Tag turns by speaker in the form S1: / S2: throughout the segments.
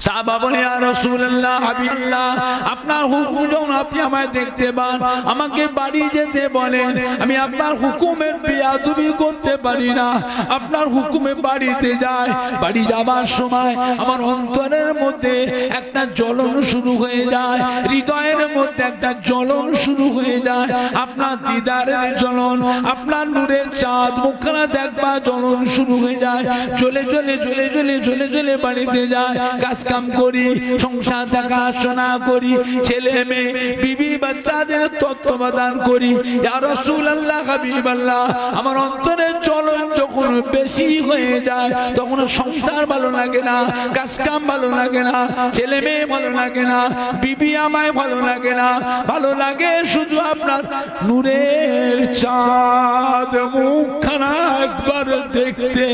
S1: সাহাবা বলে ইয়া রাসূলুল্লাহ হাবিবাল্লাহ আপনার হুকুম যখন আপনি আমায় দেখতে পান আমাকে বাড়ি যেতে বলেন আমি আপনার হুকুমের বেয়াদবি করতে পারি না আপনার হুকুমে বাড়িতে যাই বাড়ি যাবার সময় আমার অন্তরের মধ্যে একটা জ্বলন শুরু হয়ে যায় হৃদয়ের মধ্যে একটা জ্বলন শুরু হয়ে যায় আপনার দিদারের জ্বলন আপনার নূরের চাঁদ মুখখানা দেখবা জ্বলন শুরু হয়ে যায় চলে চলে চলে চলে চলে চলে বাড়িতে যায় কাজ কাম করি সংসার দেখাশোনা করি ছেলে মেয়ে বিবি বাচ্চাদের তত্ত্বাবধান করি ইয়া রাসূলুল্লাহ হাবিবাল্লাহ আমার অন্তরের জ্বলন যখন বেশি হয়ে যায় তখন সংসার ভালো লাগে না কাজ কাম ভালো লাগে না ছেলে মেয়ে ভালো লাগে না বিবি আমায় ভালো লাগে না ভালো লাগে শুধু আপনার নূরের চাঁদ মুখখানা একবার দেখতে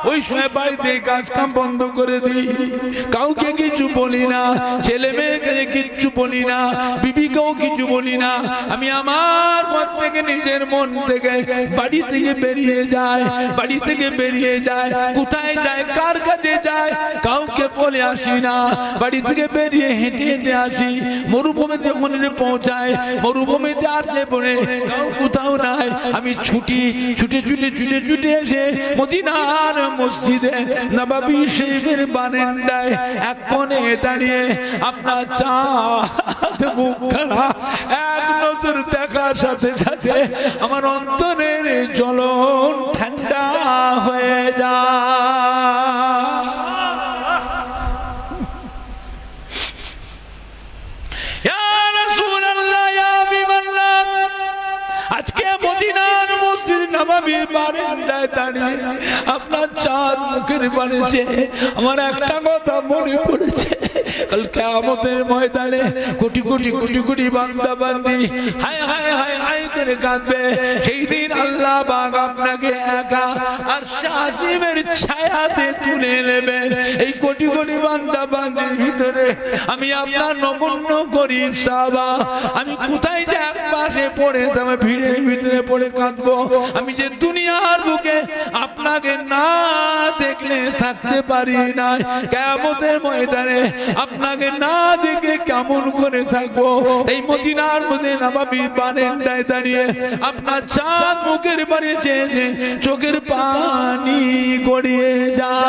S1: ওই সময় বাড়িতে কাজ কাম বন্ধ করে দিই কাউকে কিছু বলি না ছেলে মেয়েকে কিচ্ছু বলি না বিবিকেও কিছু বলি না আমি আমার মন থেকে নিজের মন থেকে বাড়ি থেকে বেরিয়ে যায় বাড়ি থেকে বেরিয়ে যায় কোথায় যায় কার কাছে যায় কাউকে বলে আসি না বাড়ি থেকে বেরিয়ে হেঁটে হেঁটে আসি মরুভূমিতে যখন পৌঁছায় মরুভূমিতে আসলে পরে কোথাও নাই আমি ছুটে ছুটে এসে মদিনার মসজিদে নববী শরীফের বারান্দায় এক কোণে দাঁড়িয়ে আপনার চাঁদ মুখখানা এক নজর দেখার সাথে সাথে আমার অন্তরের জ্বলন ঠান্ডা হয়ে যায় ইয়া রাসূলুল্লাহ ইয়া হাবিবাল্লাহ আজকে মদিনার মসজিদ নববীর বারান্দায় দাঁড়িয়ে আপনার চাঁদ মুখের বাড়িছে আমার একটা কথা মনে পড়েছে কাল কিয়ামতের ময়দানে কোটি কোটি কোটি কোটি বান্দা বান্দি হায় হায় হায় হায় করে কাঁদবে সেই দিন আল্লাহ পাক আপনাকে একা আর শাসিমের ছায়াতে তুলে নেবেন এই কোটি কোটি বান্দা বান্দির ভিতরে আমি আপনার নগণ্য গরীব সাহাবা আমি কোথায় যে এক পাশে পড়ে তবে ভিড়ের ভিতরে পড়ে কাঁদবো আমি যে দুনিয়ার বুকে আপনাকে না দেখলে থাকতে পারি না কিয়ামতের ময়দানে আপনাকে না দেখে কেমন করে থাকবো এই মদিনার মধ্যে নববীর বারান্দায় দাঁড়িয়ে আপনার চাঁদ মুখের বাড়ি চেয়ে চোখের পানি গড়িয়ে যায়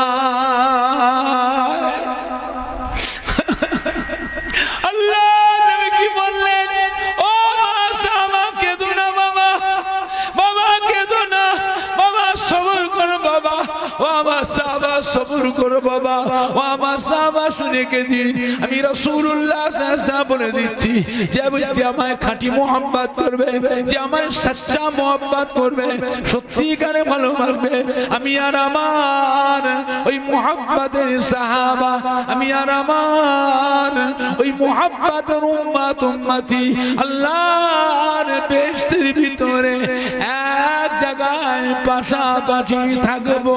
S1: আল্লাহ নবী কি বললেন ও সামা কেঁদো না বাবা বাবা কেঁদো না বাবা সবর করো বাবা ও আমার সাহাবা সবর করো বাবা ও আমার সাহাবা শুনে কেঁদি আমি রাসূলুল্লাহ সাল্লাল্লাহু আলাইহি ওয়াসাল্লাম বলে দিচ্ছি যে ব্যক্তি আমায় খাঁটি মোহাম্মত করবে যে আমায় সচ্চা মোহাম্মত করবে সত্যিকারে ভালোবাসবে আমি আর আমার ওই মোহাম্মতের সাহাবা আমি আর আমার ওই মোহাম্মতের উম্মত উম্মতি আল্লাহর বেহেশতের ভিতরে এক জায়গায় পাশাপাশি থাকবো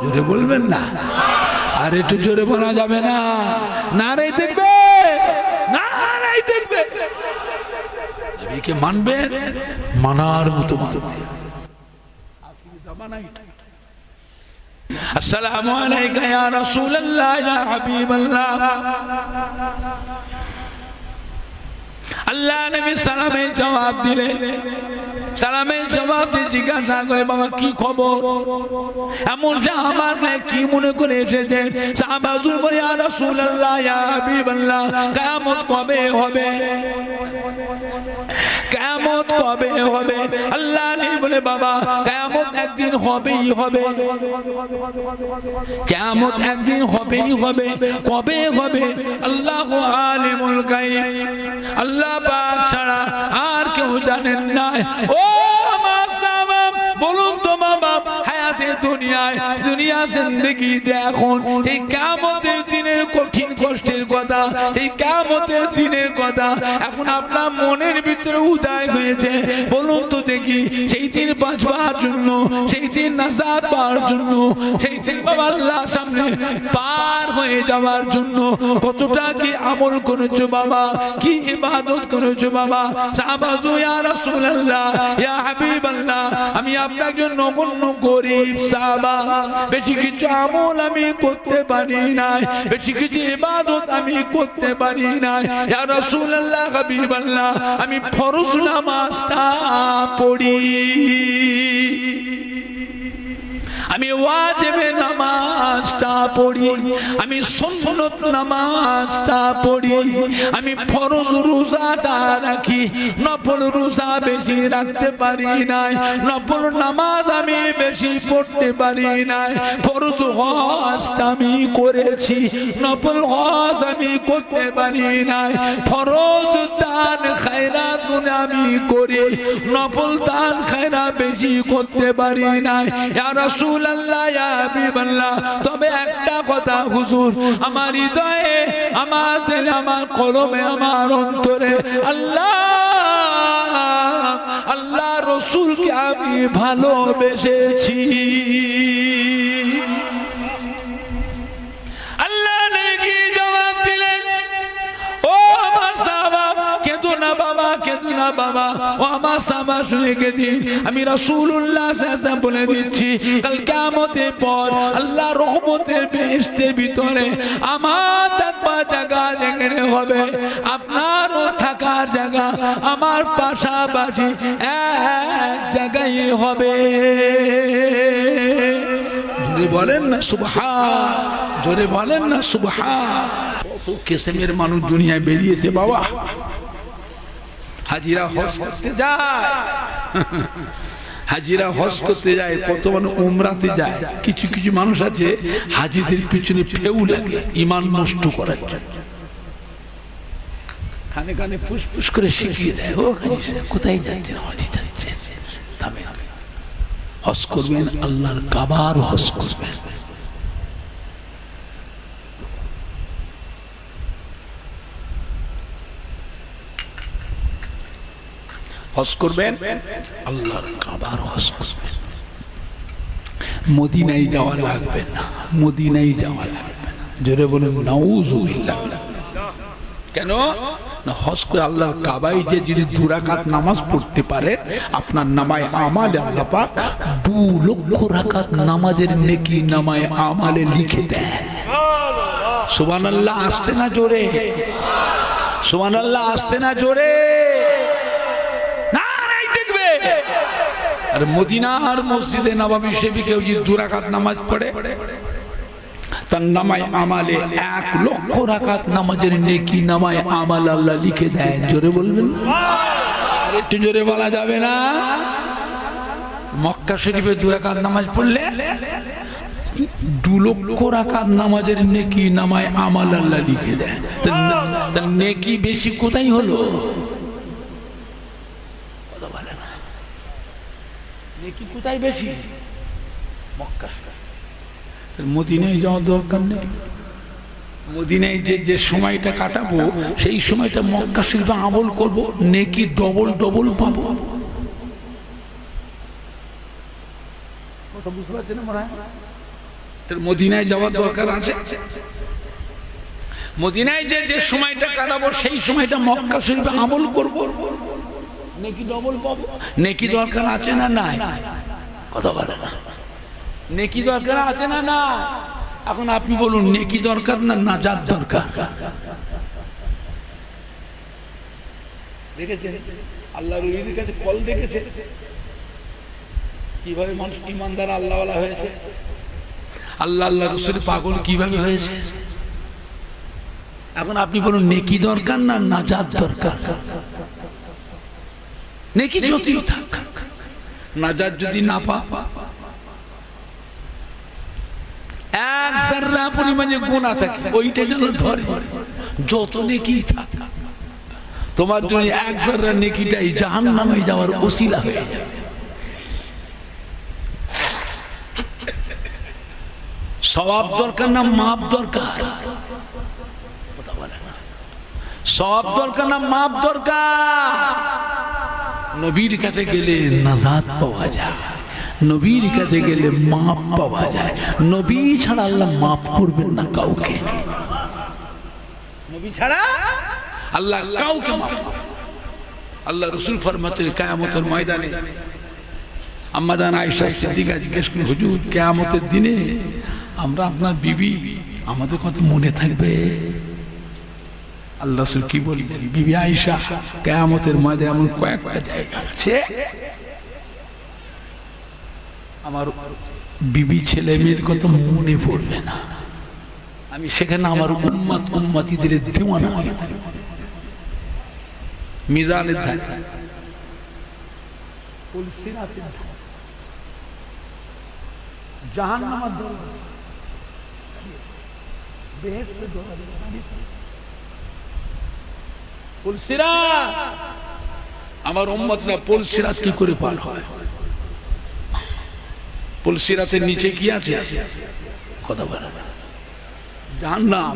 S1: জোরে বলবেন না আর একটু জোরে বলা যাবে না নারাই দেখবে নারাই দেখবে নবীকে মানবে মানার মতো মানবে আসসালামু আলাইকা ইয়া রাসূলুল্লাহ ইয়া হাবিবাল্লাহ আল্লাহ নবী সালামের জবাব দিলেন সালামের জবাব দিয়ে জিজ্ঞাসা করে বাবা কি খবর এমন যে আমার গায়ে কি মনে করে এসেছে সাহাবা হুজুর বলে ইয়া রাসূলুল্লাহ ইয়া হাবিবাল্লাহ কিয়ামত কবে হবে কিয়ামত কবে হবে আল্লাহ নবী বলে বাবা কিয়ামত একদিন হবেই হবে কিয়ামত একদিন হবেই হবে কবে হবে আল্লাহু আলিমুল গায়ব আল্লাহ পাক ছাড়া আর কেউ জানেন না ও মা সাহাবা বলুন তো বাবা হায়াতে দুনিয়া জিন্দেগিতে এখন এই কিয়ামতের দিনের কঠিন কষ্টের কথা, এই কিয়ামতের দিনের কথা এখন আপনার মনের ভিতরে উদয় হয়েছে। বলুন তো দেখি, সেই দিন বাঁচবার জন্য, সেই দিন নাজাত পাওয়ার জন্য, সেই দিন বাবা আল্লাহর সামনে পার হয়ে যাওয়ার জন্য কতটা কি আমল করেছো বাবা, কি ইবাদত করেছো বাবা। সাহাবাজু ইয়া রাসূলুল্লাহ, ইয়া হাবিবাল্লাহ, আমি আপনার জন্য নগণ্য গরীব সাহাবা, বেশি কিছু আমল আমি করতে পারি নাই, বেশি কিছু ইবাদত আমি করতে পারি নাই। ইয়া রাসূলুল্লাহ, হাবিবাল্লাহ, আমি ফরজ নামাজটা পড়ি, আমি ওয়াজিবে নামাজটা পড়ি, আমি সুন্নত নামাজটা পড়ি, আমি ফরজ রোজাটা রাখি, নফল রোজা বেশি রাখতে পারি নাই, নফল নামাজ আমি বেশি পড়তে পারি নাই, ফরজ হজটা আমি করেছি, নফল হজ আমি করতে পারি নাই, ফরজ দান খায়রাত আমি করি, নফল দান খায়রাত বেশি করতে পারি নাই। ইয়া রাসূল আল্লাহ, ইয়া হাবিবাল্লাহ, তবে একটা কথা হুজুর, আমার হৃদয়ে, আমার দিলে, আমার কলমে, আমার অন্তরে আল্লাহ রাসূলকে আমি ভালোবেসেছি। আল্লাহ নেকি জবাব দিলেন, ও আমার সাহাবা, কেঁদো না বাবা, কেঁদো না বাবা, ও আমার সাহাবা শুনে গেদিন, আমি রাসূলুল্লাহ সাল্লাল্লাহু আলাইহি ওয়াসাল্লাম বলে দিচ্ছি, কাল কিয়ামতের পর আল্লাহ রহমতের বেহেশতের ভিতরে আমার থাকবার জায়গা যেখানে হবে, আপনারও থাকার জায়গা আমার পাশাপাশি এক জায়গায় হবে। জোরে বলেন না সুবহান, জোরে বলেন না সুবহান। কত কিসমের মানুষ দুনিয়ায় বেরিয়েছে বাবা, হাজিরা হজ করতে যায়, হাজিরা হজ করতে যায়, কত মানুষ উমরাতে যায়, কিছু কিছু মানুষ আছে হাজিদের পিছনে ফেউ লাগে ঈমান নষ্ট করার জন্য, কানে কানে ফুসফুস করে শিখিয়ে দেয়, ও হাজি সাহেব কোথায় যাচ্ছেন, হজে যাচ্ছেন, তবে হজ করবেন, আল্লাহর কাবার হজ করবেন। হজ করবেন, আল্লাহর কাবার হজ করবেন। মদিনায় যাওয়া লাগবে না, মদিনায় যাওয়া লাগবে না, জোরে বলুন নাউযুবিল্লাহ। কেন না, হজ করে আল্লাহর কাবায় যে যদি 2 রাকাত নামাজ পড়তে পারে, আপনার নামায় আমালে আল্লাহ পাক 2 লক্ষ রাকাত নামাজের নেকি নামায় আমালে লিখে দেয়। সুবহানাল্লাহ, আসতে না জোরে, সুবহানাল্লাহ, আসতে না জোরে। আর মদিনার মসজিদে নববী শরীফে কেউ যদি 2 রাকাত নামাজ পড়ে, তার নামায় আমালে 1 লক্ষ রাকাত নামাজের নেকি নামায় আমাল আল্লাহ লিখে দেয়। জোরে বলবেন, একটু জোরে বলা যাবে না? মক্কা শরীফে 2 রাকাত নামাজ পড়লে 2 লক্ষ রাকাত নামাজের নেকি নামায় আমাল আল্লাহ লিখে দেয়। তার নেকি বেশি কোথায় হলো? নেকি কোথায় বেশি? মক্কা। মদিনায় যাওয়ার দরকার নেই, মদিনায় যে সময়টা কাটাবো সেই সময়টা মক্কা শরীফে আমল করবো, নেকি ডবল ডবল পাবো। বুঝতে পারছেন? মদিনায় যাওয়ার দরকার আছে, মদিনায় যে সময়টা কাটাবো সেই সময়টা মক্কা শরীফে আমল করবো, নেকি ডবল পাবো। নেকি দরকার আছে না নাই? কথা বলে না, নেকি দরকার আছে না না? এখন আপনি বলুন, নেকি দরকার না নাজাত দরকার? দেখেছেন আল্লাহর ওলিদের কাছে কল দেখেছে কিভাবে মানুষ ইমানদার আল্লাহওয়ালা হয়েছে, আল্লাহ আল্লাহ রাসূল পাগল কিভাবে হয়েছে। এখন আপনি বলুন, নেকি দরকার না নাজাত দরকার? নেকি যতই থাক, নাজাত যদি না পা, 1 যারা পরিমাণে গুনাহ থাকে ওইটা যেন ধরে, যত নেকি থাক তোমার জন্য 1 যারা নেকিটাই জাহান্নামে যাওয়ার ওসিলা হয়ে যাবে। সওয়াব দরকার না মাপ দরকার? সওয়াব দরকার না মাপ দরকার? নবীর কাছে গেলে নাজাত পাওয়া যায়, নবীর কাছে গেলে মাপ পাওয়া যায়। নবী ছাড়া আল্লাহ মাপ করবেন না কাউকে, নবী ছাড়া আল্লাহ কাউকে মাপ করবেন। আল্লাহ রসুল ফরমাতেন কিয়ামতের ময়দানে আম্মা জান আয়েশা সিদ্দিকা জিজ্ঞেস করেন, হুজুর কিয়ামতের দিনে আমরা আপনার বিবি, আমাদের কথা মনে থাকবে? আল্লাহ রাসূল কি বললেন, বিবি আয়েশা কিয়ামতের ময়দানে এমন কয়েকটা জায়গা আছে আমার বিবি ছেলে মেয়ের কথা মনে পড়বে না, আমি সেখানে আমার উম্মত উম্মতিদের দিওয়ানা হয়ে থাকব। মিজানের ধারে, পুলসিরাতের ধারে, জাহান্নামের দরজা, বেহেশতের দরজা, পুলসিরাত। আমার উম্মতরা পুলসিরাত কি করে পার হয়? পুলসিরাতের নিচে কি আছে? কথা বলা জাহান্নাম।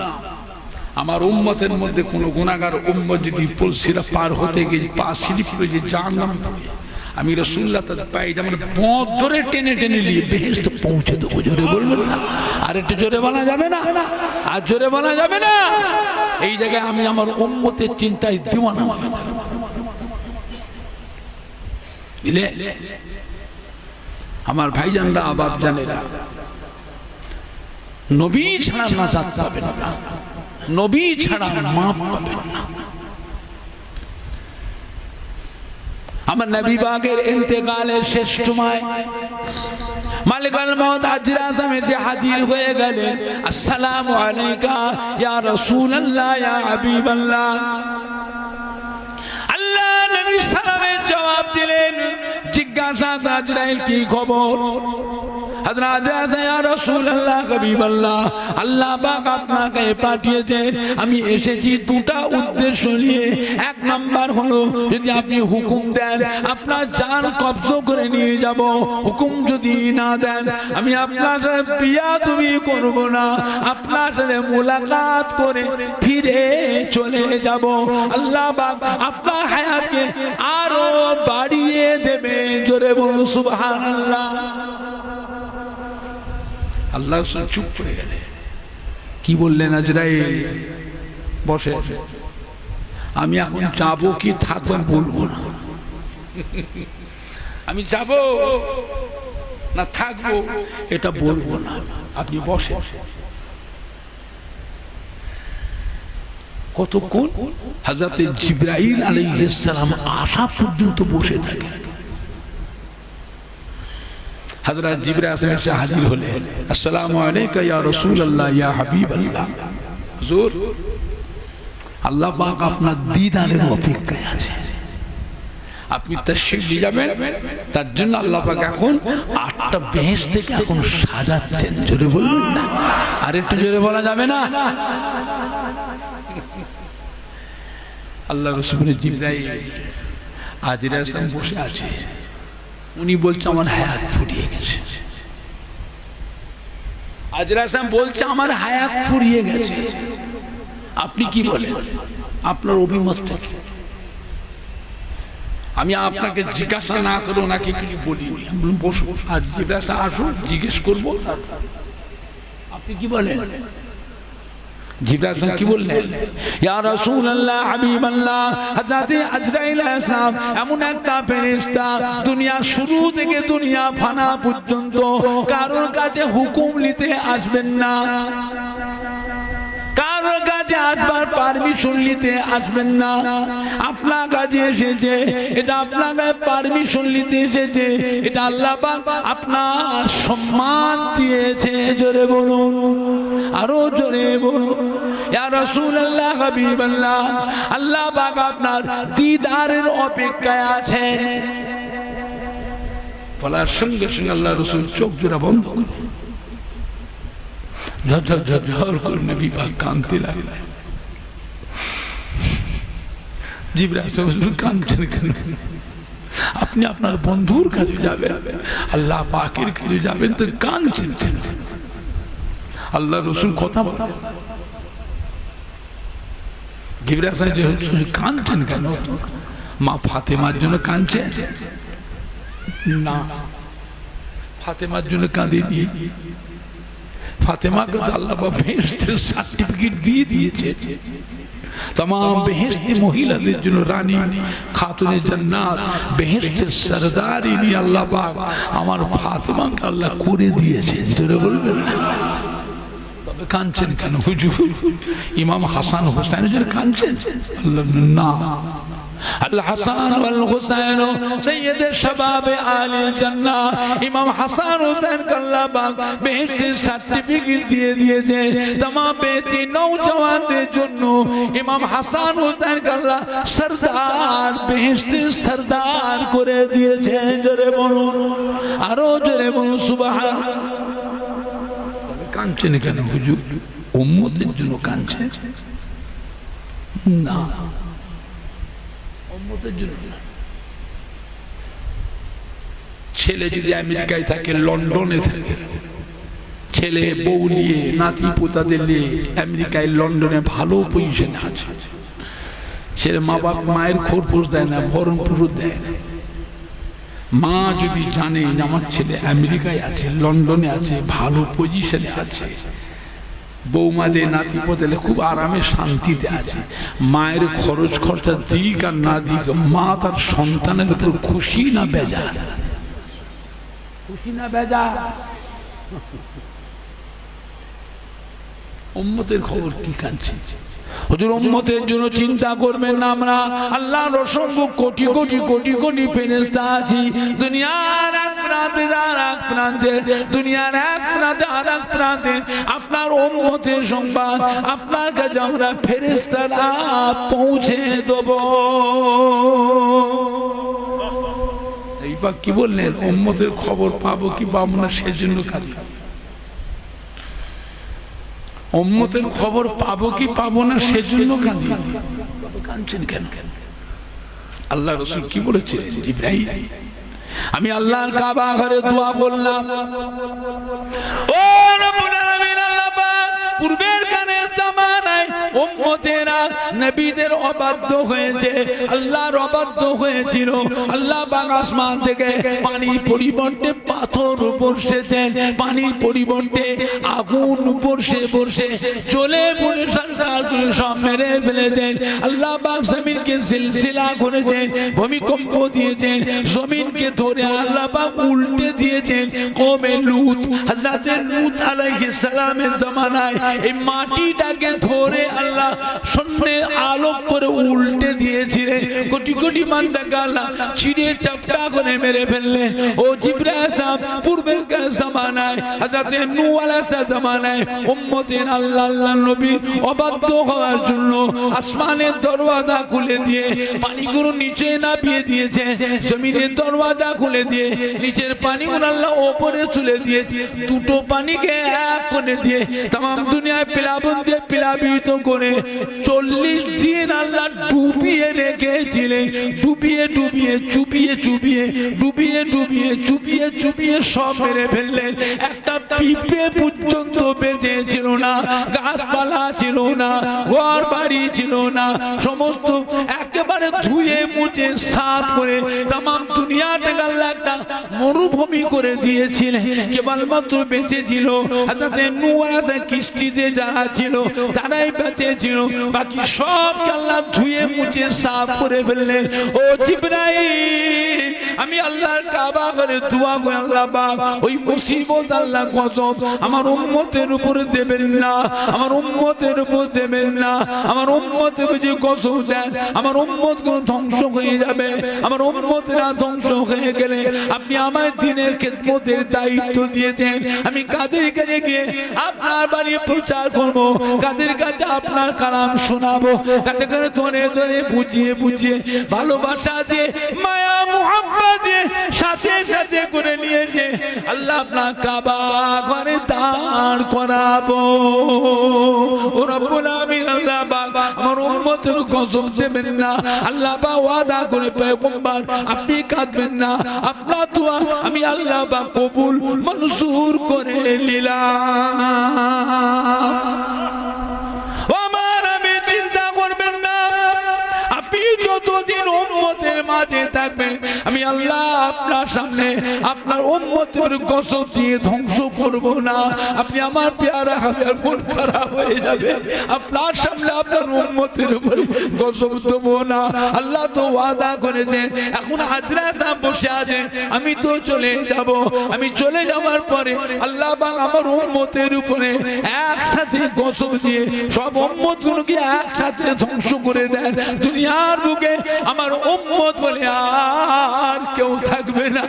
S1: আমার উম্মতের মধ্যে কোন গুনাহগার উম্মত যদি পুলসিরাত পার হতে গিয়ে পা স্লিপ করে যে জাহান্নামে পড়ে, আমি রাসূলুল্লাহ তার পায়ে যেমন পথ ধরে টেনে টেনে নিয়ে বেহেশত পৌঁছে দেবো। জোরে বলবেন না? আর একটু জোরে বলা যাবে না? আর জোরে বলা যাবে না? এই জায়গায় আমি আমার উম্মতের চিন্তায় দিওয়ানা হয়ে যাব। বুঝলে আমার ভাইজানরা, বাপ জানেরা, নবী ছাড়া নাজাত পাবেন না, নবী ছাড়া মাপ পাবেন না। আমার নবী পাকের ইন্তেকালের শেষ সময় মালিকুল মউত হাজরা আজমে হাজির হয়ে গেলেন। আসসালামু আলাইকা ইয়া রাসূলুল্লাহ ইয়া হাবিবাল্লাহ। আল্লাহ নবী সালামের জবাব দিলেন। জিজ্ঞাসা আজরাইল কি খবর? হযরত ইয়া রাসূলুল্লাহ হাবিবাল্লাহ, আল্লাহ পাক আপনাকে পাঠিয়েছেন, আমি এসেছি দুটা উদ্দেশ্য নিয়ে। এক নাম্বার হলো যদি আপনি হুকুম দেন আপনার জান কবজ করে নিয়ে যাব, হুকুম যদি না দেন আমি আপনার সাথে বিয়াদবি করব না, আপনার সাথে মুলাকাত করে ফিরে চলে যাব। আল্লাহ পাক আপনার হায়াতকে আরো বাড়িয়ে দেবে। জোরে বলুন সুবহানাল্লাহ। আল্লাহ চুপ করে গেলেন। কি বললেন আজরাইল? বসে, আমি এখন যাবো কি থাকবো বলবো না, আমি যাব না থাকবো এটা বলবো না, আপনি বসে। কতক্ষণ? হযরত জিবরাইল আলাইহিস সালাম আসা পর্যন্ত বসে থাকেন। হযরত জিবরাইল এসে হাজির হলেন। আসসালামু আলাইকা ইয়া রাসূলুল্লাহ ইয়া হাবিবাল্লাহ। হুজুর, আল্লাহ পাক আপনার দিদারের অপেক্ষায় আছে, আপনি তাশরীফ নিয়ে যাবেন। তার জন্য আল্লাহ পাক এখন 8টা বেহেশত থেকে এখন সাজাচ্ছেন। জোরে বলবেন না? আর একটু জোরে বলা যাবে না? আল্লাহ রাসূলের জিবরাইল আজরাইল বসে আছে, উনি বলছে আমার হায়াত ফুরিয়ে গেছে। আজরাইল বলছে আমার হায়াত ফুরিয়ে গেছে। আপনি কি বলেন? আপনার অভিমতটা কি? আমি আপনাকে জিজ্ঞাসা না করে ওনাকে কিছু বলি, বসো, আর জিজ্ঞাসা আসো, জিজ্ঞেস করবো। আপনি কি বলেন? জিবরাইল কি বললেন? ইয়া রাসূলুল্লাহ হাবিবাল্লাহ, হযরত আজরাইল আলাইহিস সালাম এমন একটা ফেরেশতা দুনিয়া শুরু থেকে দুনিয়া ফানা পর্যন্ত কারোর কাছে হুকুম নিতে আসবেন না, কারোর কাছে আসবার পারমিশন নিতে আসবেন না। আপনার কাছে এসেছে, এটা আপনার কাছে পারমিশন নিতে এসেছে, এটা আল্লাহ পাক আপনার সম্মান দিয়েছে। জোরে বলুন, আরো জোরে বলুন। ইয়া রাসূলুল্লাহ হাবিবাল্লাহ, আল্লাহ পাক আপনার দিদারের অপেক্ষায় আছে। বলার সঙ্গে সঙ্গে আল্লাহ রাসূল চোখ জোড়া বন্ধ করে ঝরঝর করে নবী পাক কাঁদতে লাগলেন। জিবরাইল কাঁদছেন কেন? আপনি আপনার বন্ধুর কাছে যাবেন, আল্লাহ পাকের কাছে যাবেন তো কাঁদছেন কেন? আল্লাহ রসুল কথা বলে জিবরাইল সাহেব কাঁদছেন কেন? মা ফাতেমার জন্য কাঁদছেন না, ফাতেমার জন্য কাঁদিনি। ফাতেমাকে তো আল্লাহ বেহেশতের সার্টিফিকেট দিয়ে দিয়েছে। तमाम बेहेश्ती महिलाদের জন্য রানী খাতুনে জান্নাত বেহেশতের সরদার ইনি আল্লাহ পাক আমার ফাতেমাকে আল্লাহ করে দিয়েছেন। জোরে বলবেন না? তবে কাঁদছেন কেন হুজুর? ইমাম হাসান হোসেনের জন্য কাঁদছেন? আল্লাহ না, আল হাসান ওয়াল হুসাইন সৈয়দ শাবাব আলে জান্নাহ ইমাম হাসান হোসেন আল্লাহ পাক বেহেশতের সার্টিফিকেট দিয়ে দিয়েছে। तमाम বেহেশতি নওজওয়ানদের জন্য ইমাম হাসান হোসেন আল্লাহ সরদার বেহেশতের সরদার করে দিয়েছে। জোরে বলুন, আরো জোরে বলুন সুবহানাল্লাহ। কাঁদছেন কেন হুজুর? উম্মতের জন্য কাঁদছেন না, ছেলে যদি আমেরিকায় থাকে, লন্ডনে থাকে, ছেলে বউ নিয়ে নাতি পোতাদের নিয়ে আমেরিকায় লন্ডনে ভালো পজিশনে আছে, ছেলে মা বাপ মায়ের খোরপোশ দেয় না, ভরণ পোষণ দেয় না। মা যদি জানে যে আমার ছেলে আমেরিকায় আছে, লন্ডনে আছে, ভালো পজিশনে আছে, বৌমাদের নাতি পোতালে খুব আরামে শান্তিতে আছে, মায়ের খরচ খরচা দিক আর না দিক, মা তার সন্তানের উপর খুশি না বেজার? খুশি না বেজার? উম্মতের খবর কি কাঁদছে হুজুর? উম্মতের জন্য চিন্তা করবেন না। আমরা আল্লাহর অসংখ্য কোটি কোটি কোটি কোটি ফেরেশতা আছি দুনিয়ার এক প্রান্তে আর এক প্রান্তে, দুনিয়ার এক প্রান্তে আর এক প্রান্তে। আপনার উম্মতের সংবাদ আপনার কাছে আমরা ফেরেশতারা পৌঁছে দেব। এইবার কি বললেন? উম্মতের খবর পাবো কি পাবো না সেজন্য কাঁদি। উম্মতের খবর পাবো কি পাবো না সেজন্য কাঁদি। কাঁদছেন কেন? আল্লাহ রাসূল কি বলেছিলেন? ইব্রাহিম, আমি আল্লাহর কাবা ঘরে দোয়া করলাম, ও রব্বুল আলামিন, আল্লাহ পাক পূর্বের কানে জামানায় উম্মতেরা নবীদের অবাধ্য হয়েছে, আল্লাহর অবাধ্য হয়েছিল। আল্লাহ পাক আসমান থেকে পানির পরিবর্তে পাথর বর্ষেছেন, পানির পরিবর্তে আগুন বর্ষে বর্ষে জ্বলে পুড়ে সরকার করে সব মেরে ফেলেছেন। আল্লাহ পাক জমিনকে সিলসিলা করেছেন, ভূমিকম্প দিয়েছেন, জমিনকে ধরে আল্লাহ পাক উল্টে দিয়েছেন। কওমে লূত, হযরতে লূত আলাইহিস সালামের জামানায় এই মাটিটাকে ধরে আল্লাহ শূন্যে আলোক করে উল্টে দিয়েছিলেন। কোটি কোটি বান্দাকে আল্লাহ ছিঁড়ে চাপটা করে মেরে ফেললেন। ও জিবরাইল সাহেব, পূর্বের জামানায় হযরতে নূহ আলাইহিস জামানায় উম্মতের আল্লাহ নবী অবাধ্য হওয়ার জন্য আসমানের দরওয়াজা খুলে দিয়ে পানিগুলো নিচে নামিয়ে দিয়েছে, জমিনের দরওয়াজা খুলে দিয়ে নিচের পানিগুলো আল্লাহ উপরে তুলে দিয়েছে। দুটো পানিকে এক করে দিয়ে तमाम দুনিয়ায় প্লাবন দিয়ে প্লাবিত করে 40 দিন আল্লাহ ডুবিয়ে রেখেছিলেন। ডুবিয়ে ডুবিয়ে চুবিয়ে চুবিয়ে ডুবিয়ে ডুবিয়ে চুবিয়ে চুবিয়ে সব মেরে ফেললেন। একটা পিঁপড়ে পর্যন্ত বেঁচে ছিল না, গাছপালা ছিল না, ঘর বাড়ি ছিল না, সমস্ত একেবারে ধুয়ে মুছে সাফ করে तमाम দুনিয়াটাকে আল্লাহ একটা মরুভূমি করে দিয়েছিলেন। কেবলমাত্র বেঁচে ছিল হযরতে নূহ আলাইহিস কিস্তিতে যারা ছিল তারাই বেঁচে ছিল, বাকি সব আল্লাহ ধুয়ে মুছে সাফ করে ফেললেন। ও জিবরাইল, আমি আল্লাহর কাবা ঘরে দোয়া করি, আল্লাহ পাক ওই মুসিবত আল্লাহ গজব আমার উম্মতের উপরে দেবেন না, আমার উম্মতের উপর দেবেন না। আমার উম্মতের যে গজব দেন, আমার উম্মত গুলো ধ্বংস হয়ে যাবে। আমার উম্মতেরা ধ্বংস হয়ে গেলে আপনি আমার দ্বীনের খেদমতের দায়িত্ব দিয়েছেন। আমি কাদের কাছে গিয়ে আপনার বাড়ি প্রচার করবো, কাদের কাছে আপনার কালাম শোনাবো, কাদের কাছে ধরে ধরে বুঝিয়ে বুঝিয়ে ভালোবাসা দিয়ে মায়া মুহাব্বত দিয়ে সাথে সাথে করে নিয়েছে আল্লাহ আপনার কাবা ঘরে দাঁড় করাবো। ও রব্বুল আমিন, আল্লাহ পাক আমার উম্মতের গজব দেবেন না। আল্লাহ পাক ওয়াদা করে পয়গম্বর আপনি কাঁদবেন না, আপনার দোয়া আমি আল্লাহ পাক কবুল মনজুর করে নিলাম। আমার আমি চিন্তা করবেন না, আপনি যতদিন উম্মতের মাঝে থাকবেন আমি আল্লাহ আপনার সামনে আপনার উম্মতের কসম দিয়ে ধ্বংস করব না। আপনি আমার পেয়ারা হাবিবের মন খারাপ হয়ে যাবে, আপনার সামনে আপনার উম্মতের উপরে কসম দেব না। আল্লাহ তো ওয়াদা করেছেন, এখন হাজরাত বসে আছেন, আমি তো চলে যাব, আমি চলে যাওয়ার পরে আল্লাহ পাক আমার উম্মতের উপরে একসাথে কসম দিয়ে সব উম্মতগুলোকে একসাথে ধ্বংস করে দেন। দুনিয়ার বুকে আমার উম্মত বলে আর কেউ থাকবে না,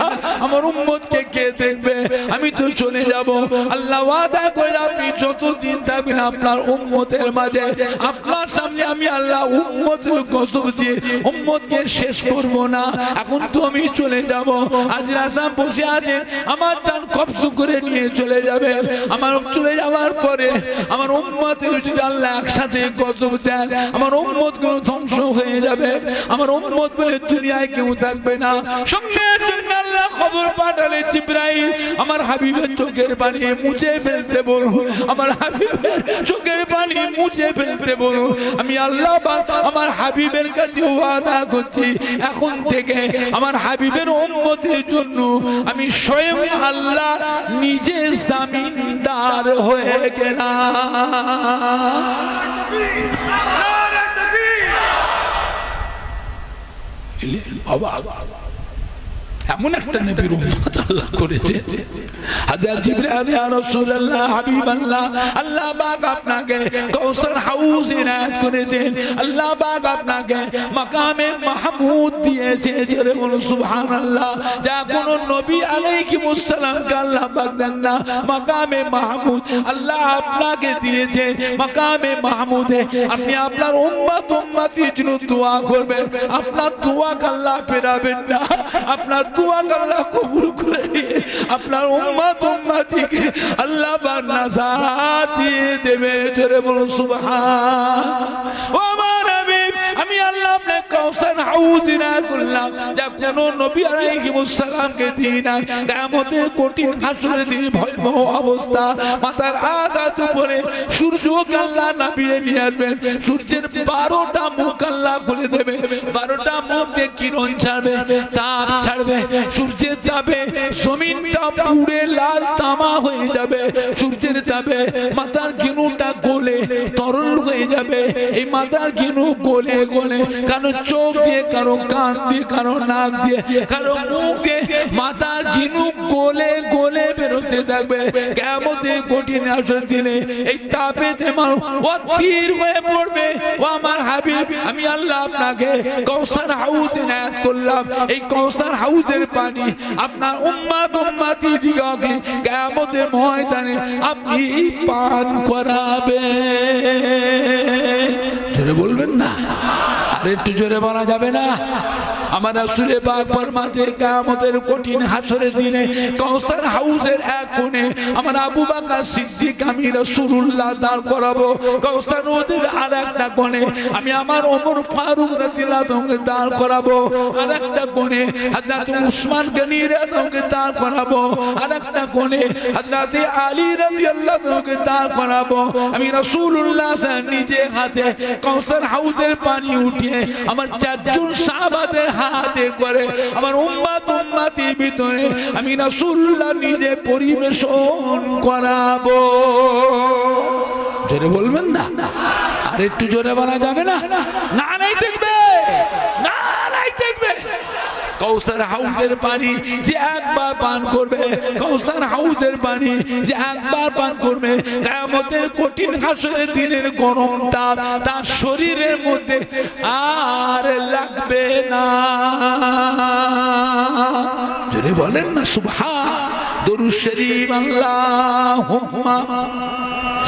S1: আমার উম্মতকে কে দেখবে? আমি তো চলে যাব। আল্লাহ ওয়াদা করে আপনি যতদিন থাকবেন আপনার উম্মতের মাঝে, আপনার সামনে আমি আল্লাহ উম্মতের কসম দিয়ে উম্মতকে শেষ করব না। এখন তো আমি চলে যাব, আজ রাস্তা বসে আছে, আমার জান কবজ করে নিয়ে চলে যাবে। আমার চলে যাওয়ার পরে আমার উম্মতের যদি আল্লাহ একসাথে কসম দেন আমার উম্মত গুলো ধ্বংস হয়ে যাবে, আমার উম্মত বলে দুনিয়ায় কেউ থাকবে না। সঙ্গে সঙ্গে আল্লাহ খবর পাঠালে জিবরাইল আমার হাবিবের চোখের পানি মুছে ফেলতে বলো, আমার হাবিবের চোখের পানি মুছে ফেলতে বলো। আমি আল্লাহ পাক আমার হাবিবের কাছে ওয়াদা করছি, এখন থেকে আমার হাবিবের উম্মতের জন্য আমি স্বয়ং আল্লাহ নিজে জামিনদার হয়ে গেলাম। এমন একটা নবীর উম্মত আল্লাহ করেছে। হযরত জিবরাইল ইয়া রাসূলুল্লাহ হাবিবাল্লাহ, আল্লাহ পাক আপনাকে কাউসার হাউস ইনায়াত করেছেন, আল্লাহ পাক আপনাকে মাকামে মাহমুদ দিয়েছে। জোরে বলো সুবহানাল্লাহ। যা কোন নবী আলাইহিস সালামকে আল্লাহ পাক দেন না, মাকামে মাহমুদ আল্লাহ আপনাকে দিয়েছে। মাকামে মাহমুদে আপনি আপনার উম্মতির জন্য দোয়া করবেন, আপনার দোয়া আল্লাহ ফেরাবেন না, আপনার দোয়া আল্লাহ কবুল করে নিয়ে আপনার উম্মতিকে আল্লাহ পাক নাজাত দিয়ে দেবে। জোরে বলুন সুবহান। ও আমার হাবিব, আমি আল্লাহ আপনাকে কাউসার হাউজ ইনায়াত করলাম, যা কোন নবী আলাইহিস সালামকে দিই নাই। কিয়ামতের কঠিন হাসরের দিন ভয়াবহ অবস্থা, মাথার আঘাত উপরে সূর্যকে আল্লাহ নামিয়ে নিয়ে আসবেন। সূর্যের 12টা মুখ আল্লাহ খুলে দেবে, 12টা মুখ দিয়ে কিরণ ছাড়বে, তাপ ছাড়বে। সূর্যের তাপে জমিনটা পুড়ে লাল তামা হয়ে যাবে, সূর্যের তাপে মাথার ঘিনুটা গলে তরল হয়ে যাবে। এই মাথার ঘিনু গলে গলে কারো চোখ দিয়ে, কারো কান দিয়ে, কারো নাক দিয়ে, কারো মুখ দিয়ে মাথার ঘিনু গলে গলে বেরোতে থাকবে। কিয়ামতের কঠিন হাসরের দিনে এই তাপেতে মানুষ অস্থির হয়ে পড়বে। ও আমার হাবিব, আমি আল্লাহ আপনাকে কাউসার হাউজ ইনায়াত করলাম, এই কাউসার হাউজের পানি আপনার উম্মতি দিগকে কিয়ামতের ময়দানে আপনি পান করাবেন। জোরে বলবেন না, আর একটু জোরে বলা যাবে না? আমার রাসূল পাক ফরমাতে কিয়ামতের কঠিন হাসরের দিনে কাউসার হাউজের এক কোণে আমার আবু বকর সিদ্দিক আমি রাসূলুল্লাহ দাঁড় করাবো, কাউসার নদীর আরেকটা কোণে আমি আমার ওমর ফারুক রাদিয়াল্লাহু আনহু দাঁড় করাবো, আরেকটা কোণে হযরত উসমান গনি রাদিয়াল্লাহু আনহু দাঁড় করাবো, আরেকটা কোণে হযরত আলী রাদিয়াল্লাহু আনহু দাঁড় করাবো। আমি রাসূলুল্লাহ নিজে হাতে কাউসার হাউজের পানি উঠিয়ে আমার চারজন সাহাবাদের হাতে করে আমার উম্মতির ভিতরে আমি রাসূলুল্লাহ নিজে পরিবেশন করাবো। জোরে বলবেন না, আর একটু জোরে বলা যাবে না? না নাই দেখবে, না নাই দেখবে। কাউসার হাউজের পানি যে একবার পান করবে, কাউসার হাউজের পানি যে একবার পান করবে, কিয়ামতের কঠিন হাসরের দিনের গরম তাপ তার শরীরের মধ্যে আর লাগবে না। জোরে বলেন না সুবহান। দরুদ শরীফ আল্লাহুম্মা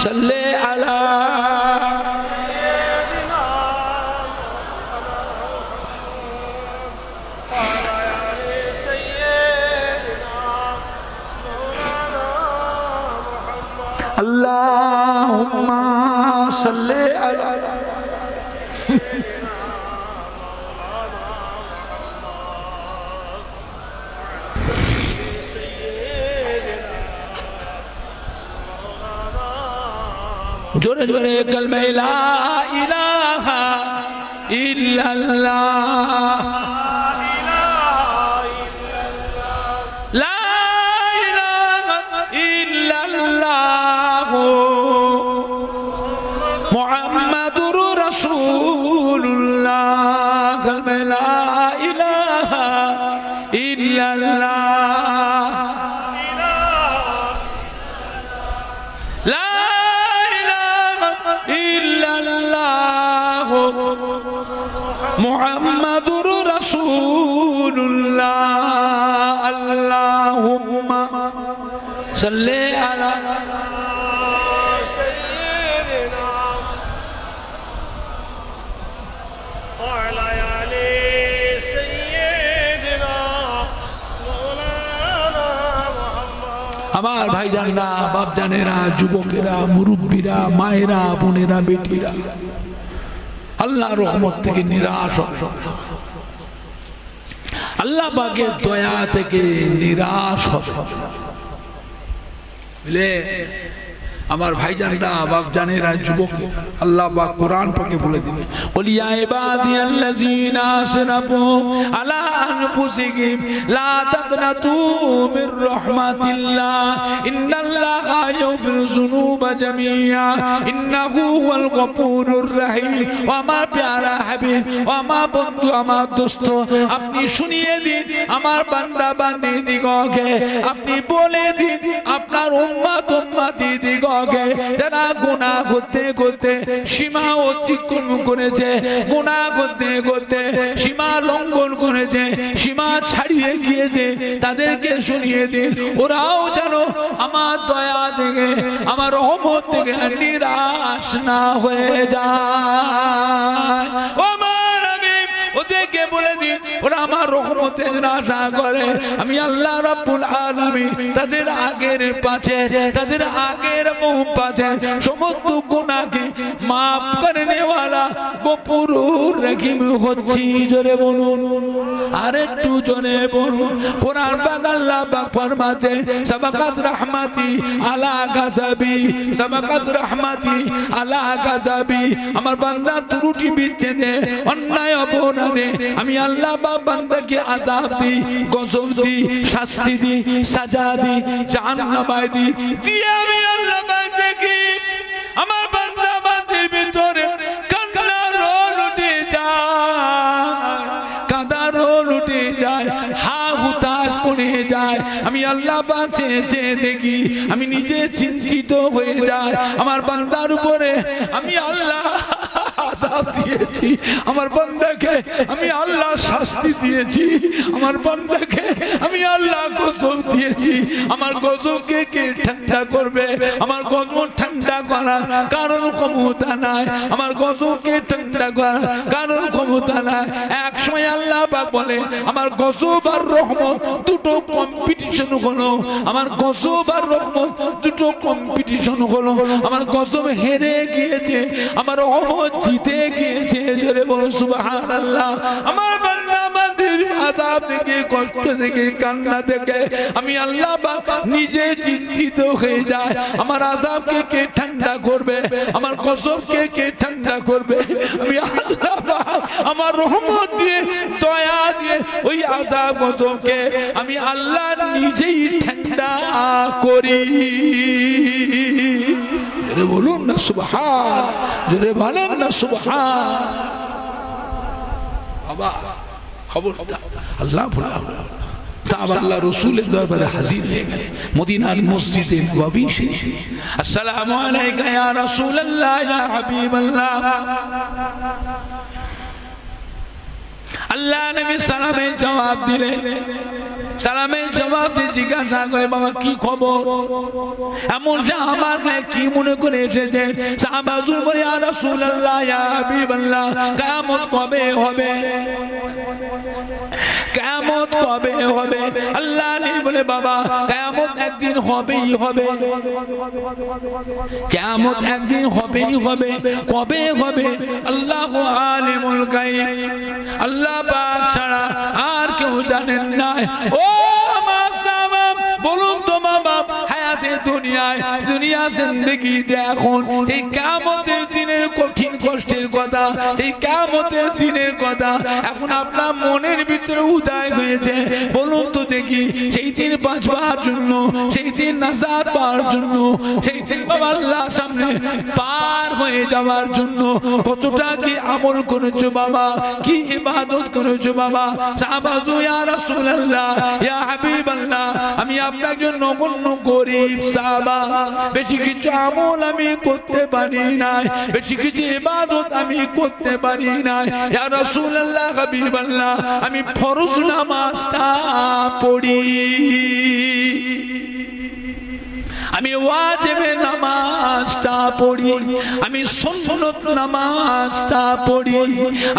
S1: সাল্লি আলা Allahumma salli ala জোরে জোরে কালমা লা ইলাহা ইল্লাল্লাহ লা ইলাহা ইল্লাল্লাহ মুহাম্মাদুর রাসূলুল্লাহ কালমা লা ইলাহা ইল্লাল্লাহ লা ইলাহা ইল্লাল্লাহ মুহাম্মাদুর রাসূলুল্লাহ আল্লাহুম্মা সাল্লি আলা সাইয়্যিদিনা ওয়া আলা আলি সাইয়্যিদিনা মাওলানা মুহাম্মদ। আমার ভাইজানরা, বাপজানেরা, যুবকেরা, মুরব্বীরা, মায়েরা, বোনেরা, বেটিরা, আল্লাহর রহমত থেকে নিরাশ হবে, আল্লাহ পাকের দয়া থেকে নিরাশ হবে। বুঝলে আমার ভাইজানরা, বাপজানেরা, যুবকেরা, আল্লাহ পাক কোরআন পাকে বলে দিলেন, কুল ইয়া ইবাদিয়াল্লাযীনা আসরাফু আলা আনফুসিহিম লা তাকনাতু মির রাহমাতিল্লাহ ইন্নাল্লাহা ইয়াগফিরুয যুনুবা জামিআ ইন্নাহু হুয়াল গফুরুর রহিম। ও আমার প্যারা হাবিব, ও আমার বন্ধু, আমার দোস্ত, আপনি শুনিয়ে দিন আমার বান্দা বান্দি দিগকে, আপনি বলে দিন আপনার উম্মত উম্মতি দিগকে যারা গুনাহ করতে করতে সীমা অতিক্রম করেছে, গুনাহ করতে করতে সীমা লঙ্ঘন করেছে, সীমা ছাড়িয়ে গিয়েছে, তাদেরকে শুনিয়ে দিন ওরাও যেন আমার দয়া থেকে, আমার রহমত থেকে নিরাশ না হয়ে যায়। ও আমার হাবিব, ওদেরকে বলে দিন ওরা আমার রহমতের আশা করে। আমি আল্লাহ রাব্বুল আলামিন তাদের আগের পাছে, তাদের আগের মুখ পাছে সমস্ত গুনাহকে মাফ করনে ওয়ালা গফুরুর রহিম হচ্ছি। জোরে বলুন, আর একটু জোরে বলুন। কোরআন পাক আল্লাহ পাক ফরমাতে সাবাকাত রাহমাতি আলা গাযাবি, সাবাকাত রাহমাতি আলা গাযাবি। আমার বান্দা ত্রুটি বিচ্ছেদে, অন্যায় অপরাধে আমি আল্লাহ পাক বান্দাকে আযাব দিই, গজব দিই, শাস্তি দিই, সাজা দিই, জাহান্নামে দিই। দিয়ে আমি আল্লাহ পাক দেখি আমার বান্দা বান্দির ভিতরে কান্নার রোল উঠে যায়, কাঁদার রোল উঠে যায়, হা হুতাশ পড়ে যায়। আমি আল্লাহ পাক চেয়ে দেখি, আমি নিজে চিন্তিত হয়ে যাই। আমার বান্দার উপরে আমি আল্লাহ আযাব দিয়েছি, আমার বান্দাকে আমি আল্লাহ শাস্তি দিয়েছি, আমার বান্দাকে আমি আল্লাহ গজব দিয়েছি। আমার গজবকে কে ঠান্ডা করবে? আমার গজব ঠান্ডা করার কারণ ক্ষমতা নাই, আমার গজবকে ঠান্ডা করার কারণ ক্ষমতা নাই। এক সময় আল্লাহ পাক বলে আমার গজব আর রহমত দুটো কম্পিটিশন হলো, আমার গজব আর রহমত দুটো কম্পিটিশন হলো। আমার গজব হেরে গিয়েছে, আমার রহমত জিতে গিয়েছে। জোরে বলো সুবহানাল্লাহ। আমার বান্দা বান্দির আযাব থেকে, কষ্ট থেকে, কান্না থেকে আমি আল্লাহ পাক নিজে চিন্তিত হয়ে যায়। আমার আযাবকে কে ঠান্ডা করবে? আমার গজবকে কে ঠান্ডা করবে? আমি আল্লাহ পাক আমার রহমত দিয়ে, দয়া দিয়ে ওই আযাব গজবকে আমি আল্লাহ নিজেই ঠান্ডা করি। জোরে বলুন না সুবহান, জোরে বলেন না সুবহান। বাবা খবর আল্লাহ বলা তাআলা আল্লাহ রাসূলের দরবারে হাজির হয়ে গেলেন মদিনার মসজিদে নববী শরীফে। আসসালামু আলাইকা ইয়া রাসূলুল্লাহ ইয়া হাবিবাল্লাহ। আল্লাহ নবী সালামের জবাব দিলেন, সালামের জবাব দিয়ে জিজ্ঞাসা করে বাবা কি খবর? এমন যে আমার কি মনে করে এসেছে? সাহাবা বলে ইয়া রাসূলুল্লাহ ইয়া হাবিবাল্লাহ, কিয়ামত কবে হবে? কিয়ামত কবে হবে? আল্লাহ নবী বলে বাবা কিয়ামত একদিন হবেই হবে, কিয়ামত একদিন হবেই হবে। কবে হবে? আল্লাহু আলিমুল গায়ব, আল্লাহ পাক ছাড়া আর কেউ জানেন না। ও বলুন তো বাবা, হায়াতে দুনিয়া জিন্দেগিতে এখন এই কিয়ামতের দিনের কঠিন কষ্টের কথা, এই কিয়ামতের দিনের কথা এখন আপনার মনের ভিতরে উদয় হয়েছে। বলুন তো দেখি, সেই দিন বাঁচবার জন্য, সেই দিন নাজাত পাওয়ার জন্য, সেই দিন বাবা আল্লাহর সামনে পার হয়ে যাওয়ার জন্য কতটা কি আমল করেছো বাবা, কি ইবাদত করেছো বাবা। সাহাবাজু ইয়া রাসূলুল্লাহ, ইয়া হাবিবাল্লাহ, আমি আপনার জন্য নগণ্য গরীব সাহাবা, বেশি কিছু আমল আমি করতে পারি নাই, বেশি কিছু ইবাদত আমি করতে পারি নাই। ইয়া রাসূলুল্লাহ, হাবিবাল্লাহ, আমি ফরজ নামাজটা পড়ি, আমি ওয়াজিবে নামাজটা পড়ি, আমি সুন্নত নামাজটা পড়ি,